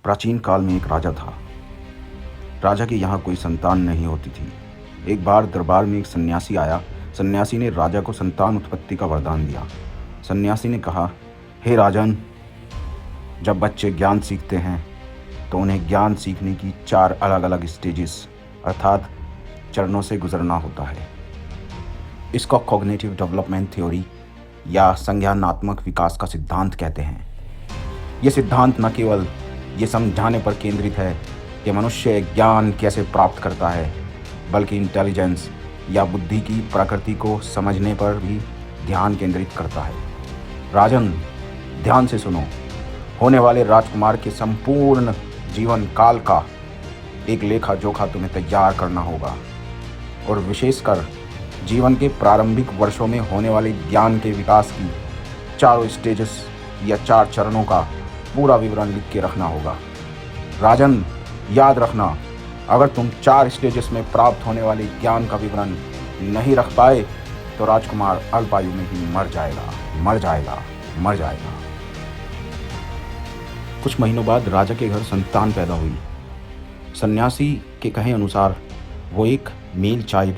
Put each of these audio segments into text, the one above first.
प्राचीन काल में एक राजा था। राजा के यहाँ कोई संतान नहीं होती थी। एक बार दरबार में एक सन्यासी आया। सन्यासी ने राजा को संतान उत्पत्ति का वरदान दिया। सन्यासी ने कहा, हे राजन, जब बच्चे ज्ञान सीखते हैं तो उन्हें ज्ञान सीखने की 4 अलग अलग स्टेजेस अर्थात चरणों से गुजरना होता है। इसको कॉग्निटिव डेवलपमेंट थ्योरी या संज्ञानात्मक विकास का सिद्धांत कहते हैं। ये सिद्धांत न केवल ये समझाने पर केंद्रित है कि मनुष्य ज्ञान कैसे प्राप्त करता है, बल्कि इंटेलिजेंस या बुद्धि की प्रकृति को समझने पर भी ध्यान केंद्रित करता है। राजन, ध्यान से सुनो। होने वाले राजकुमार के संपूर्ण जीवन काल का एक लेखा जोखा तुम्हें तैयार करना होगा और विशेषकर जीवन के प्रारंभिक वर्षों में होने वाले ज्ञान के विकास की 4 स्टेजेस या 4 चरणों का पूरा विवरण लिख के रखना होगा। राजन, याद रखना, अगर तुम 4 स्टेजेस में प्राप्त होने वाले ज्ञान का विवरण नहीं रख पाए तो राजकुमार अल्पायु में ही मर जाएगा। कुछ महीनों बाद राजा के घर संतान पैदा हुई। सन्यासी के कहे अनुसार वो एक मेल चाइल्ड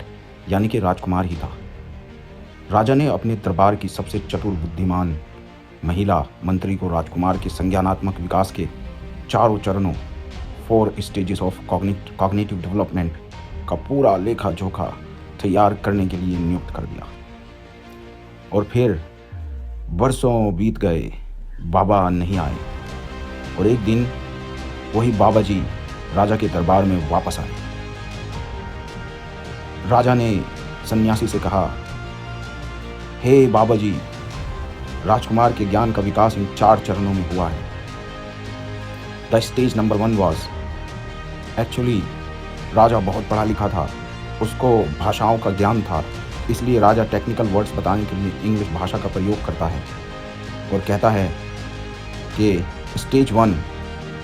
यानी कि राजकुमार ही था। राजा ने अपने दरबार की सबसे चतुर बुद्धिमान महिला मंत्री को राजकुमार के संज्ञानात्मक विकास के 4 चरणों 4 स्टेजेस ऑफ कॉग्निटिव डेवलपमेंट का पूरा लेखा जोखा तैयार करने के लिए नियुक्त कर दिया। और फिर बरसों बीत गए, बाबा नहीं आए और एक दिन वही बाबा जी राजा के दरबार में वापस आए। राजा ने सन्यासी से कहा, हे बाबा जी, राजकुमार के ज्ञान का विकास इन 4 चरणों में हुआ है। The stage number 1 was actually राजा बहुत पढ़ा लिखा था, उसको भाषाओं का ज्ञान था, इसलिए राजा टेक्निकल वर्ड्स बताने के लिए इंग्लिश भाषा का प्रयोग करता है और कहता है कि stage 1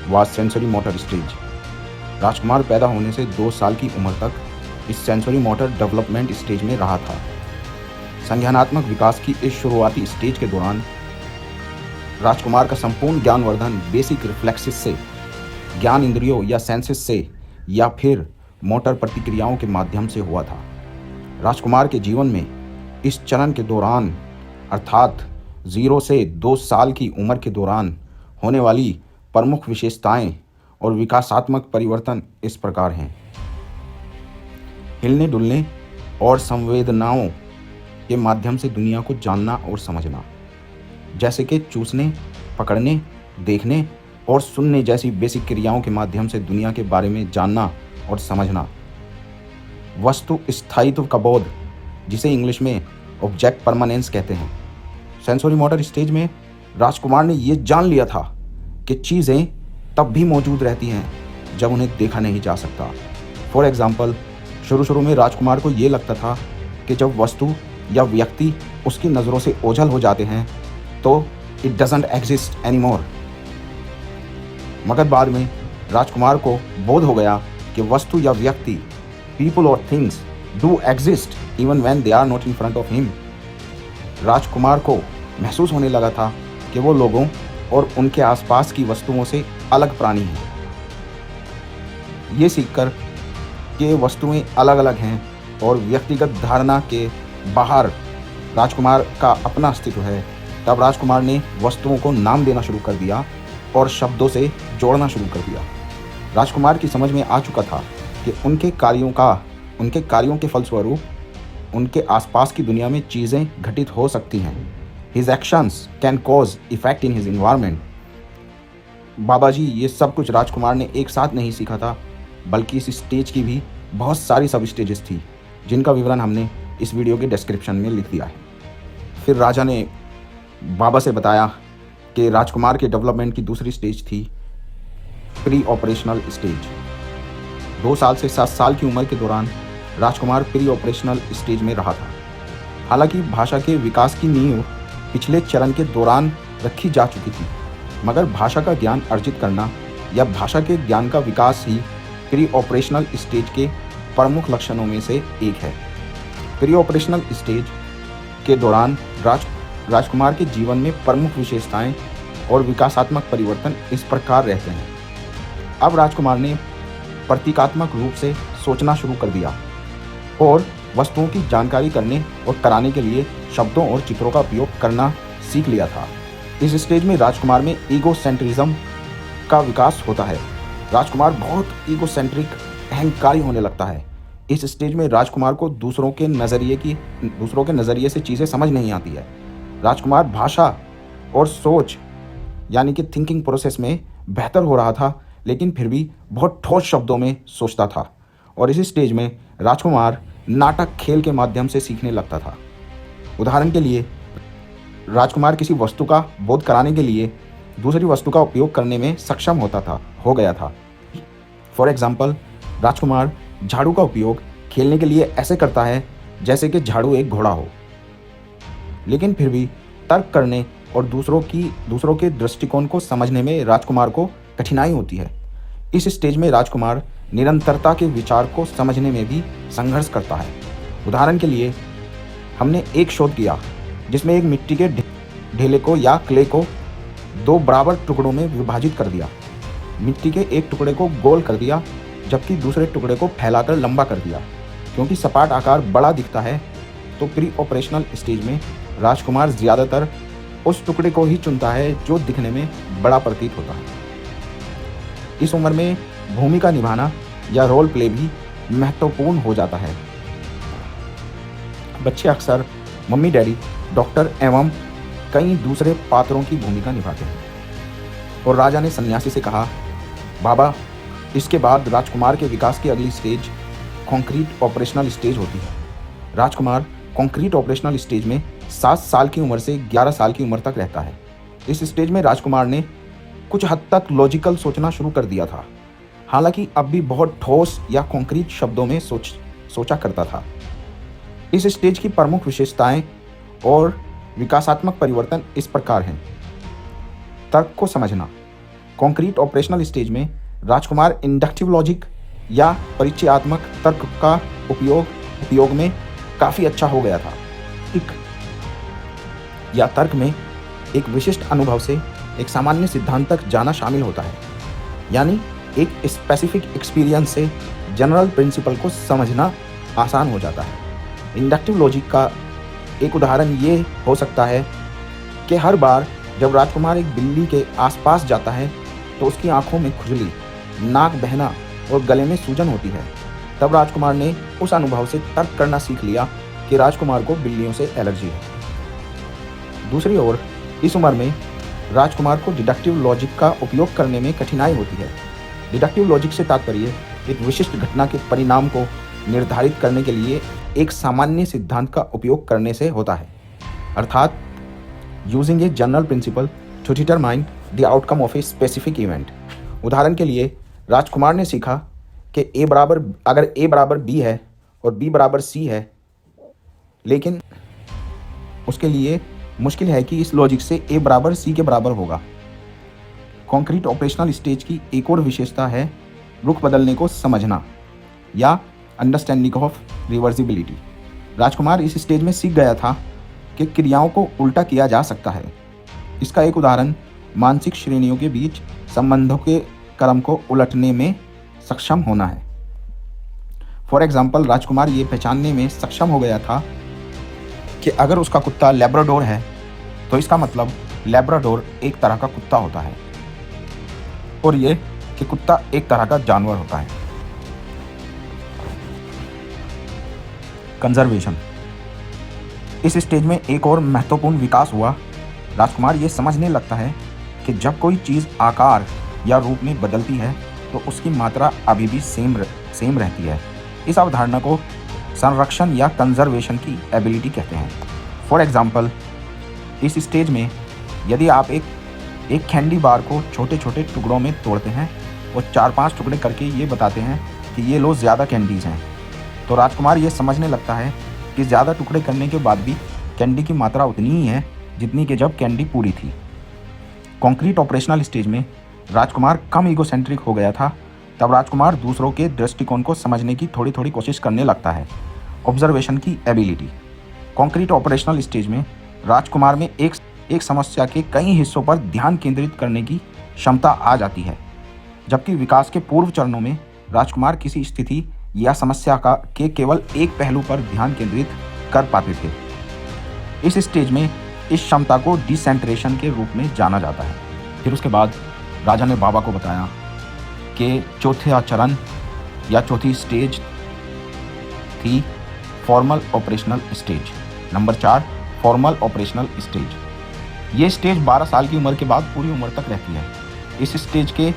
was sensory motor stage. राजकुमार पैदा होने से 2 साल की उम्र तक इस सेंसरी मोटर डेवलपमेंट स्टेज में रहा था। संज्ञानात्मक विकास की इस शुरुआती स्टेज के दौरान राजकुमार का संपूर्ण ज्ञानवर्धन बेसिक रिफ्लेक्सेस से, ज्ञान इंद्रियों या सेंसेस से या फिर मोटर प्रतिक्रियाओं के माध्यम से हुआ था। राजकुमार के जीवन में इस चरण के दौरान अर्थात 0 से 2 साल की उम्र के दौरान होने वाली प्रमुख विशेषताएं और विकासात्मक परिवर्तन इस प्रकार हैं। हिलने डुलने और संवेदनाओं के माध्यम से दुनिया को जानना और समझना, जैसे कि चूसने, पकड़ने, देखने और सुनने जैसी बेसिक क्रियाओं के माध्यम से दुनिया के बारे में जानना और समझना। वस्तु स्थायित्व का बोध, जिसे इंग्लिश में ऑब्जेक्ट परमानेंस कहते हैं। सेंसरी मोटर स्टेज में राजकुमार ने ये जान लिया था कि चीज़ें तब भी मौजूद रहती हैं जब उन्हें देखा नहीं जा सकता। फॉर एग्जाम्पल, शुरू में राजकुमार को ये लगता था कि जब वस्तु या व्यक्ति उसकी नज़रों से ओझल हो जाते हैं तो इट डजंट एग्जिस्ट एनीमोर। मगर बाद में राजकुमार को बोध हो गया कि वस्तु या व्यक्ति, पीपल और things do exist even when they are not in front of him. राजकुमार को महसूस होने लगा था कि वो लोगों और उनके आसपास की वस्तुओं से अलग प्राणी हैं। ये सीखकर कि वस्तुएं अलग अलग हैं और व्यक्तिगत धारणा के बाहर राजकुमार का अपना अस्तित्व है, तब राजकुमार ने वस्तुओं को नाम देना शुरू कर दिया और शब्दों से जोड़ना शुरू कर दिया। राजकुमार की समझ में आ चुका था कि उनके कार्यों के फलस्वरूप उनके आसपास की दुनिया में चीज़ें घटित हो सकती हैं। His actions can cause effect in his environment। बाबा जी ये सब कुछ राजकुमार ने एक साथ नहीं सीखा था, बल्कि इस स्टेज की भी बहुत सारी सब स्टेजेस थी, जिनका विवरण हमने इस वीडियो के डिस्क्रिप्शन में लिख दिया है। फिर राजा ने बाबा से बताया कि राजकुमार के डेवलपमेंट की दूसरी स्टेज थी प्री ऑपरेशनल स्टेज। 2 साल से 7 साल की उम्र के दौरान राजकुमार प्री ऑपरेशनल स्टेज में रहा था। हालांकि भाषा के विकास की नींव पिछले चरण के दौरान रखी जा चुकी थी, मगर भाषा का ज्ञान अर्जित करना या भाषा के ज्ञान का विकास ही प्री ऑपरेशनल स्टेज के प्रमुख लक्षणों में से एक है। प्री ऑपरेशनल स्टेज के दौरान राजकुमार के जीवन में प्रमुख विशेषताएं और विकासात्मक परिवर्तन इस प्रकार रहते हैं। अब राजकुमार ने प्रतीकात्मक रूप से सोचना शुरू कर दिया और वस्तुओं की जानकारी करने और कराने के लिए शब्दों और चित्रों का उपयोग करना सीख लिया था। इस स्टेज में राजकुमार में ईगोसेंट्रिज्म का विकास होता है। राजकुमार बहुत ईगोसेंट्रिक, अहंकारी होने लगता है। इस स्टेज में राजकुमार को दूसरों के नज़रिए से चीज़ें समझ नहीं आती है। राजकुमार भाषा और सोच यानी कि थिंकिंग प्रोसेस में बेहतर हो रहा था, लेकिन फिर भी बहुत ठोस शब्दों में सोचता था। और इस स्टेज में राजकुमार नाटक खेल के माध्यम से सीखने लगता था। उदाहरण के लिए राजकुमार किसी वस्तु का बोध कराने के लिए दूसरी वस्तु का उपयोग करने में सक्षम हो गया था। फॉर एग्जाम्पल, राजकुमार झाड़ू का उपयोग खेलने के लिए ऐसे करता है जैसे कि झाड़ू एक घोड़ा हो, लेकिन फिर भी तर्क करने और दूसरों के दृष्टिकोण को समझने में राजकुमार को कठिनाई होती है। इस स्टेज में राजकुमार निरंतरता के विचार को समझने में भी संघर्ष करता है। उदाहरण के लिए, हमने एक शोध किया जिसमें एक मिट्टी के ढेले को या क्ले को 2 बराबर टुकड़ों में विभाजित कर दिया। मिट्टी के एक टुकड़े को गोल कर दिया जबकि दूसरे टुकड़े को फैलाकर लंबा कर दिया। क्योंकि सपाट आकार बड़ा दिखता है, तो प्री ऑपरेशनल स्टेज में राजकुमार ज़्यादातर उस टुकड़े को ही चुनता है जो दिखने में बड़ा प्रतीत होता है। इस उम्र में भूमिका निभाना या रोल प्ले भी महत्वपूर्ण हो जाता है। बच्चे अक्सर मम्मी, डैडी, डॉक्टर एवं कई दूसरे पात्रों की भूमिका निभाते हैं। और राजा ने सन्यासी से कहा, बाबा, इसके बाद राजकुमार के विकास की अगली स्टेज कॉन्क्रीट ऑपरेशनल स्टेज होती है। राजकुमार कॉन्क्रीट ऑपरेशनल स्टेज में 7 साल की उम्र से 11 साल की उम्र तक रहता है। इस स्टेज में राजकुमार ने कुछ हद तक लॉजिकल सोचना शुरू कर दिया था, हालांकि अब भी बहुत ठोस या कॉन्क्रीट शब्दों में सोचा करता था। इस स्टेज की प्रमुख विशेषताएं और विकासात्मक परिवर्तन इस प्रकार हैं। तर्क को समझना। कॉन्क्रीट ऑपरेशनल स्टेज में राजकुमार इंडक्टिव लॉजिक या परिचयात्मक तर्क का उपयोग में काफ़ी अच्छा हो गया था। या तर्क में एक विशिष्ट अनुभव से एक सामान्य सिद्धांत तक जाना शामिल होता है, यानी एक स्पेसिफिक एक्सपीरियंस से जनरल प्रिंसिपल को समझना आसान हो जाता है। इंडक्टिव लॉजिक का एक उदाहरण ये हो सकता है कि हर बार जब राजकुमार एक बिल्ली के आसपास जाता है तो उसकी आंखों में खुजली, नाक बहना और गले में सूजन होती है। तब राजकुमार ने उस अनुभव से तर्क करना सीख लिया कि राजकुमार को बिल्लियों से एलर्जी है। दूसरी ओर, इस उम्र में राजकुमार को डिडक्टिव लॉजिक का उपयोग करने में कठिनाई होती है। डिडक्टिव लॉजिक से तात्पर्य एक विशिष्ट घटना के परिणाम को निर्धारित करने के लिए एक सामान्य सिद्धांत का उपयोग करने से होता है, अर्थात using a general principle to determine the outcome of a specific event. उदाहरण के लिए, राजकुमार ने सीखा कि अगर ए बराबर बी है और बी बराबर सी है, लेकिन उसके लिए मुश्किल है कि इस लॉजिक से ए बराबर सी के बराबर होगा। कॉन्क्रीट ऑपरेशनल स्टेज की एक और विशेषता है रुख बदलने को समझना या अंडरस्टैंडिंग ऑफ रिवर्सिबिलिटी। राजकुमार इस स्टेज में सीख गया था कि क्रियाओं को उल्टा किया जा सकता है। इसका एक उदाहरण मानसिक श्रेणियों के बीच संबंधों के क्रम को उलटने में सक्षम होना है। फॉर एग्जाम्पल, राजकुमार ये पहचानने में सक्षम हो गया था कि अगर उसका कुत्ता लैब्राडोर है तो इसका मतलब लैब्राडोर एक तरह का कुत्ता होता है और ये कि कुत्ता एक तरह का जानवर होता है। कंजर्वेशन। इस स्टेज में एक और महत्वपूर्ण विकास हुआ। राजकुमार ये समझने लगता है कि जब कोई चीज़ आकार या रूप में बदलती है तो उसकी मात्रा अभी भी सेम रहती है। इस अवधारणा को संरक्षण या कंजर्वेशन की एबिलिटी कहते हैं। फॉर एग्जाम्पल, इस स्टेज में यदि आप एक कैंडी बार को छोटे छोटे टुकड़ों में तोड़ते हैं और 4-5 टुकड़े करके ये बताते हैं कि ये लो ज़्यादा कैंडीज़ हैं, तो राजकुमार ये समझने लगता है कि ज़्यादा टुकड़े करने के बाद भी कैंडी की मात्रा उतनी ही है जितनी कि जब कैंडी पूरी थी। कॉन्क्रीट ऑपरेशनल स्टेज में राजकुमार कम ईगोसेंट्रिक हो गया था। तब राजकुमार दूसरों के दृष्टिकोण को समझने की थोड़ी थोड़ी कोशिश करने लगता है। ऑब्जर्वेशन की एबिलिटी। कॉन्क्रीट ऑपरेशनल स्टेज में राजकुमार में एक समस्या के कई हिस्सों पर ध्यान केंद्रित करने की क्षमता आ जाती है। जबकि विकास के पूर्व चरणों में राजकुमार किसी स्थिति या समस्या का के केवल एक पहलू पर ध्यान केंद्रित कर पाते थे। इस स्टेज में इस क्षमता को डिसेंट्रेशन के रूप में जाना जाता है। फिर उसके बाद राजा ने बाबा को बताया कि चौथा चरण या चौथी स्टेज थी formal operational stage. Number 4 formal operational stage. ये स्टेज 12 साल की उम्र के बाद पूरी उम्र तक रहती है। इस स्टेज के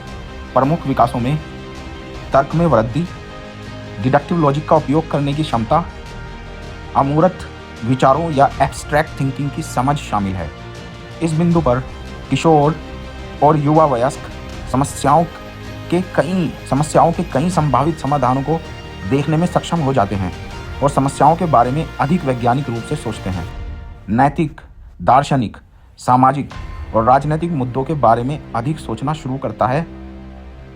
प्रमुख विकासों में तर्क में वृद्धि, डिडक्टिव लॉजिक का उपयोग करने की क्षमता, अमूर्त विचारों या एब्स्ट्रैक्ट थिंकिंग की समझ शामिल है। इस बिंदु पर किशोर और युवा वयस्क समस्याओं के कई संभावित समाधानों को देखने में सक्षम हो जाते हैं और समस्याओं के बारे में अधिक वैज्ञानिक रूप से सोचते हैं। नैतिक, दार्शनिक, सामाजिक और राजनीतिक मुद्दों के बारे में अधिक सोचना शुरू करता है,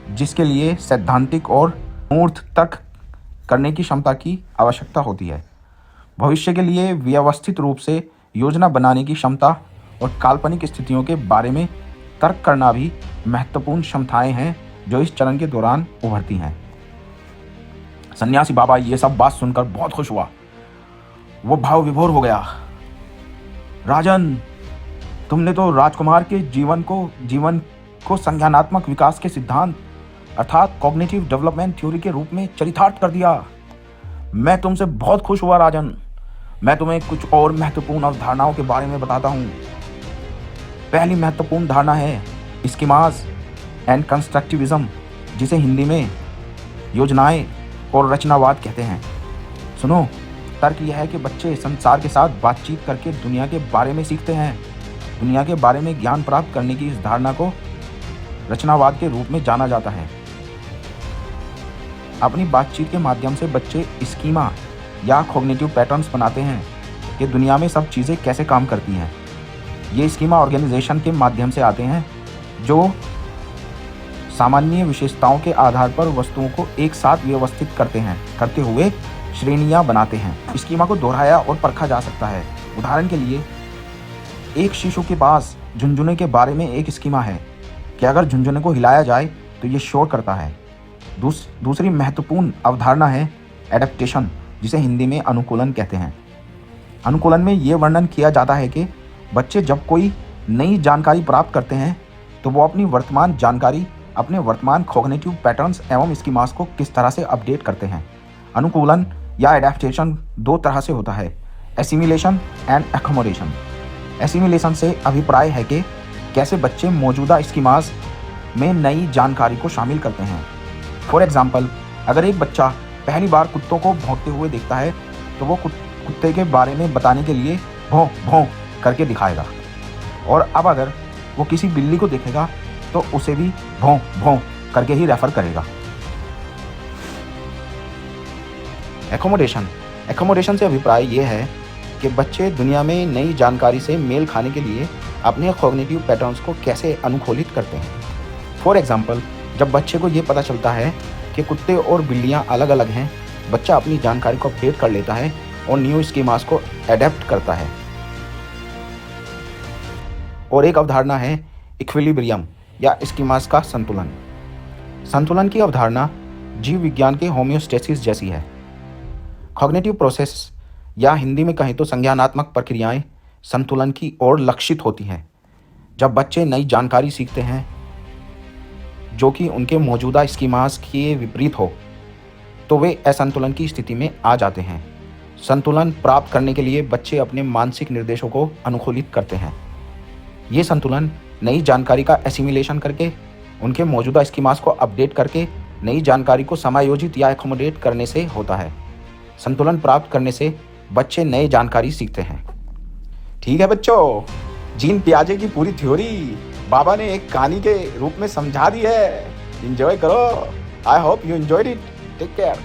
जिसके लिए सैद्धांतिक और मूर्त तर्क करने की क्षमता की आवश्यकता होती है। भविष्य के लिए व्यवस्थित रूप से योजना बनाने की क्षमता और काल्पनिक स्थितियों के बारे में तर्क करना भी महत्वपूर्ण क्षमताएं हैं जो इस चरण के दौरान उभरती हैं। सन्यासी बाबा ये सब बात सुनकर बहुत खुश हुआ। वो भाव विभोर हो गया। राजन, तुमने तो राजकुमार के जीवन को संज्ञानात्मक विकास के सिद्धांत अर्थात कॉग्निटिव डेवलपमेंट थ्योरी के रूप में चरितार्थ कर दिया। मैं तुमसे बहुत खुश हुआ राजन। मैं तुम्हें कुछ और महत्वपूर्ण अवधारणाओं के बारे में बताता हूँ। पहली महत्वपूर्ण धारणा है स्कीमास एंड कंस्ट्रक्टिविज्म, जिसे हिंदी में योजनाएं और रचनावाद कहते हैं। सुनो, तर्क यह है कि बच्चे संसार के साथ बातचीत करके दुनिया के बारे में सीखते हैं। दुनिया के बारे में ज्ञान प्राप्त करने की इस धारणा को रचनावाद के रूप में जाना जाता है। अपनी बातचीत के माध्यम से बच्चे स्कीमा या कॉग्निटिव पैटर्न्स बनाते हैं कि दुनिया में सब चीज़ें कैसे काम करती हैं। ये स्कीमा ऑर्गेनाइजेशन के माध्यम से आते हैं जो सामान्य विशेषताओं के आधार पर वस्तुओं को एक साथ व्यवस्थित करते हुए श्रेणियां बनाते हैं। स्कीमा को दोहराया और परखा जा सकता है। उदाहरण के लिए, एक शिशु के पास झुनझुने के बारे में एक स्कीमा है कि अगर झुनझुने को हिलाया जाए तो ये शोर करता है। दूसरी महत्वपूर्ण अवधारणा है एडेप्टेशन, जिसे हिंदी में अनुकूलन कहते हैं। अनुकूलन में ये वर्णन किया जाता है कि बच्चे जब कोई नई जानकारी प्राप्त करते हैं तो वो अपनी वर्तमान जानकारी अपने वर्तमान कॉग्निटिव पैटर्न्स एवं स्कीमास को किस तरह से अपडेट करते हैं। अनुकूलन या एडेप्टेशन दो तरह से होता है, एसिमिलेशन एंड एकोमोडेशन। एसिमिलेशन से अभिप्राय है कि कैसे बच्चे मौजूदा स्कीमास में नई जानकारी को शामिल करते हैं। फॉर एग्जाम्पल, अगर एक बच्चा पहली बार कुत्तों को भौंकते हुए देखता है तो वो कुत्ते के बारे में बताने के लिए भौं भौं करके दिखाएगा, और अब अगर वो किसी बिल्ली को देखेगा तो उसे भी भौं भौं करके ही रेफर करेगा। एकोमोडेशन से अभिप्राय ये है कि बच्चे दुनिया में नई जानकारी से मेल खाने के लिए अपने कॉग्निटिव पैटर्न्स को कैसे अनुकूलित करते हैं। फॉर एग्जाम्पल, जब बच्चे को ये पता चलता है कि कुत्ते और बिल्लियाँ अलग अलग हैं, बच्चा अपनी जानकारी को अपडेट कर लेता है और न्यू स्कीमास को एडेप्ट करता है। और एक अवधारणा है इक्विलिब्रियम या स्कीमास का संतुलन। संतुलन की अवधारणा जीव विज्ञान के होम्योस्टेसिस जैसी है। कॉग्निटिव प्रोसेस या हिंदी में कहें तो संज्ञानात्मक प्रक्रियाएं संतुलन की ओर लक्षित होती हैं। जब बच्चे नई जानकारी सीखते हैं जो कि उनके मौजूदा स्कीमास के विपरीत हो तो वे असंतुलन की स्थिति में आ जाते हैं। संतुलन प्राप्त करने के लिए बच्चे अपने मानसिक निर्देशों को अनुकूलित करते हैं। ये संतुलन नई जानकारी का एसिमिलेशन करके, उनके मौजूदा स्कीमास को अपडेट करके नई जानकारी को समायोजित या एकोमोडेट करने से होता है। संतुलन प्राप्त करने से बच्चे नई जानकारी सीखते हैं। ठीक है बच्चों, जीन पियाजे की पूरी थ्योरी बाबा ने एक कहानी के रूप में समझा दी है। एंजॉय करो। I hope you enjoyed it. Take care.